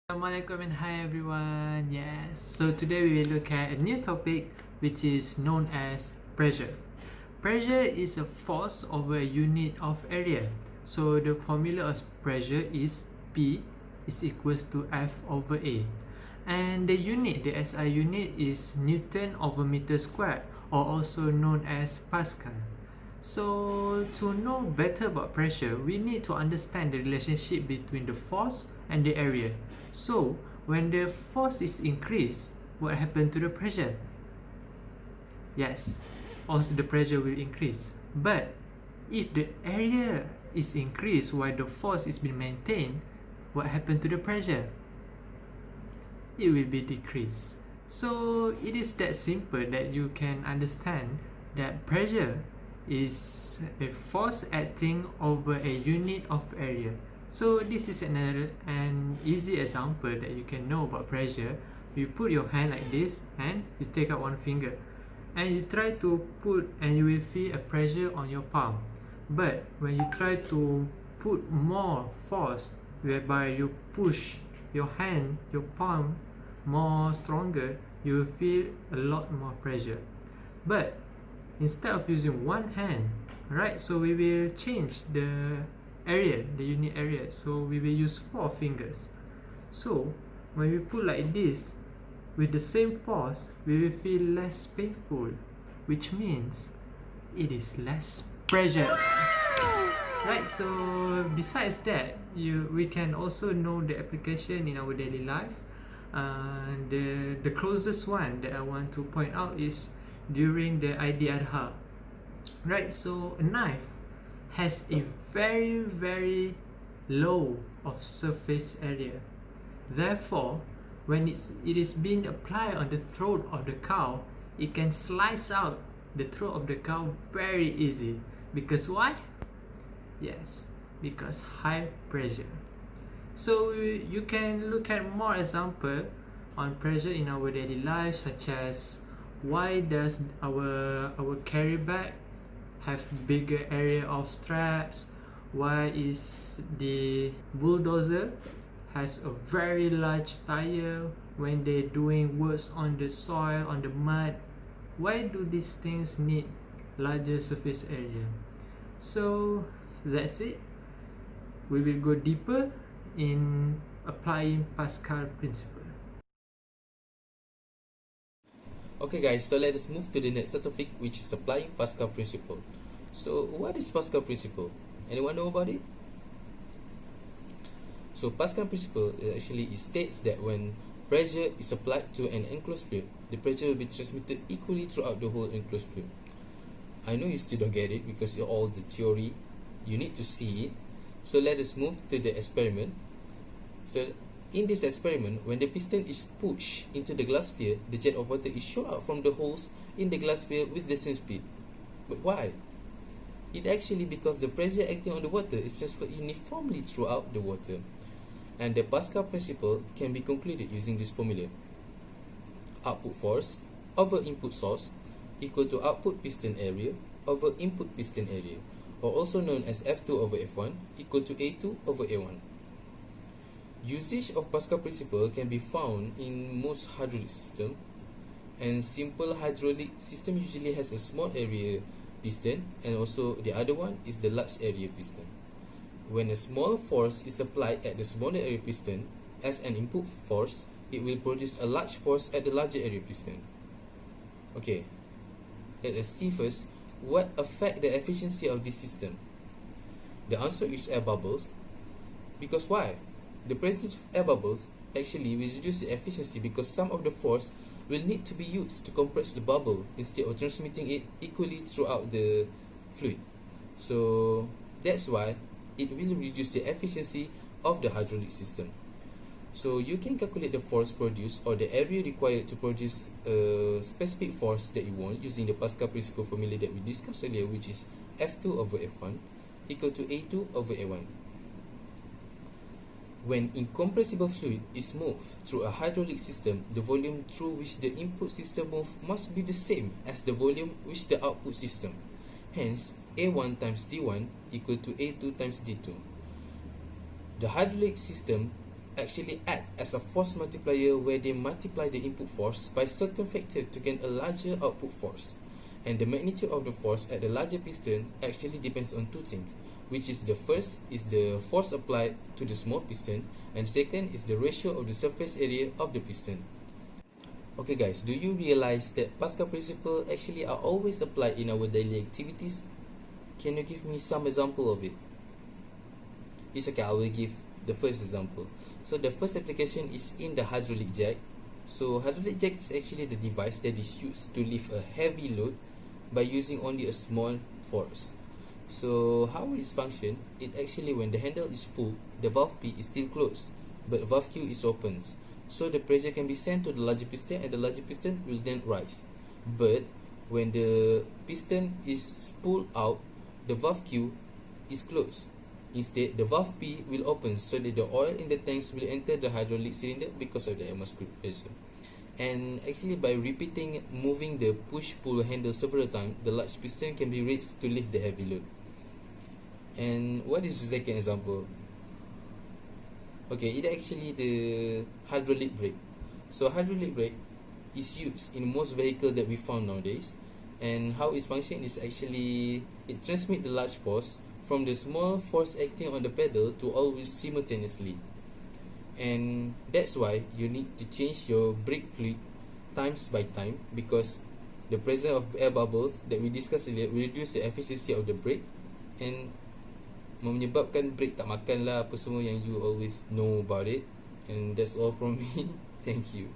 Assalamualaikum and hi everyone. Yes, so today we will look at a new topic which is known as pressure. Pressure is a force over a unit of area. So the formula of pressure is P is equals to F over A. And the unit, the SI unit is Newton over meter squared, or also known as Pascal. So to know better about pressure, we need to understand the relationship between the force and the area. So when the force is increased, what happens to the pressure? Yes, also the pressure will increase. But if the area is increased while the force is being maintained, what happens to the pressure? It will be decreased. So it is that simple that you can understand that pressure is a force acting over a unit of area. So this is an easy example that you can know about pressure. You put your hand like this and you take out one finger and you try to put and you will feel a pressure on your palm. But when you try to put more force whereby you push your hand, your palm more stronger, you will feel a lot more pressure. But instead of using one hand, right, so we will change the area, the unit area, so we will use 4 fingers. So when we put like this with the same force, we will feel less painful, which means it is less pressure. Right, so besides that, we can also know the application in our daily life. The closest one that I want to point out is during the Eid al-Adha. Right, so a knife has a very low of surface area. Therefore, when it is being applied on the throat of the cow, it can slice out the throat of the cow very easy. Because why? Yes, because high pressure. So you can look at more example on pressure in our daily life, such as why does our carry bag have bigger area of straps? Why is the bulldozer has a very large tire when they're doing works on the soil, on the mud? Why do these things need larger surface area? So that's it. We will go deeper in applying Pascal principle. Okay guys, so let us move to the next topic, which is applying Pascal principle. So what is Pascal principle? Anyone know about it? So Pascal principle actually states that when pressure is applied to an enclosed fluid, the pressure will be transmitted equally throughout the whole enclosed fluid. I know you still don't get it because you're all the theory, you need to see it. So let us move to the experiment. So in this experiment, when the piston is pushed into the glass sphere, the jet of water is shot out from the holes in the glass sphere with the same speed. But why? It actually because the pressure acting on the water is transferred uniformly throughout the water. And the Pascal principle can be concluded using this formula. Output force over input source equal to output piston area over input piston area, or also known as F2 over F1 equal to A2 over A1. Usage of Pascal principle can be found in most hydraulic systems, and simple hydraulic system usually has a small area piston, and also the other one is the large area piston. When a small force is applied at the smaller area piston as an input force, it will produce a large force at the larger area piston. Okay, let us see first what affect the efficiency of this system. The answer is air bubbles. Because why? The presence of air bubbles actually will reduce the efficiency because some of the force will need to be used to compress the bubble instead of transmitting it equally throughout the fluid. So that's why it will reduce the efficiency of the hydraulic system. So you can calculate the force produced or the area required to produce a specific force that you want using the Pascal principle formula that we discussed earlier, which is F2 over F1 equal to A2 over A1. When incompressible fluid is moved through a hydraulic system, the volume through which the input system moves must be the same as the volume which the output system. Hence, A1 times D1 equal to A2 times D2. The hydraulic system actually act as a force multiplier where they multiply the input force by certain factor to gain a larger output force. And the magnitude of the force at the larger piston actually depends on two things, which is the first is the force applied to the small piston, and second is the ratio of the surface area of the piston. Okay guys, do you realize that Pascal principle actually are always applied in our daily activities? Can you give me some example of it? It's okay, I will give the first example. So the first application is in the hydraulic jack. So hydraulic jack is actually the device that is used to lift a heavy load by using only a small force. So how it function? It actually, when the handle is pulled, the valve P is still closed, but valve Q is open. So the pressure can be sent to the larger piston, and the larger piston will then rise. But when the piston is pulled out, the valve Q is closed. Instead, the valve P will open so that the oil in the tanks will enter the hydraulic cylinder because of the atmospheric pressure. And actually, by repeating moving the push-pull handle several times, the large piston can be raised to lift the heavy load. And what is the second example? Okay, it actually the hydraulic brake. So hydraulic brake is used in most vehicles that we found nowadays. And how its function is actually, it transmits the large force from the small force acting on the pedal to all wheels simultaneously. And that's why you need to change your brake fluid times by time, because the presence of air bubbles that we discussed earlier will reduce the efficiency of the brake and menyebabkan brake tak makan lah, apa semua yang you always know about it. And that's all from me. Thank you.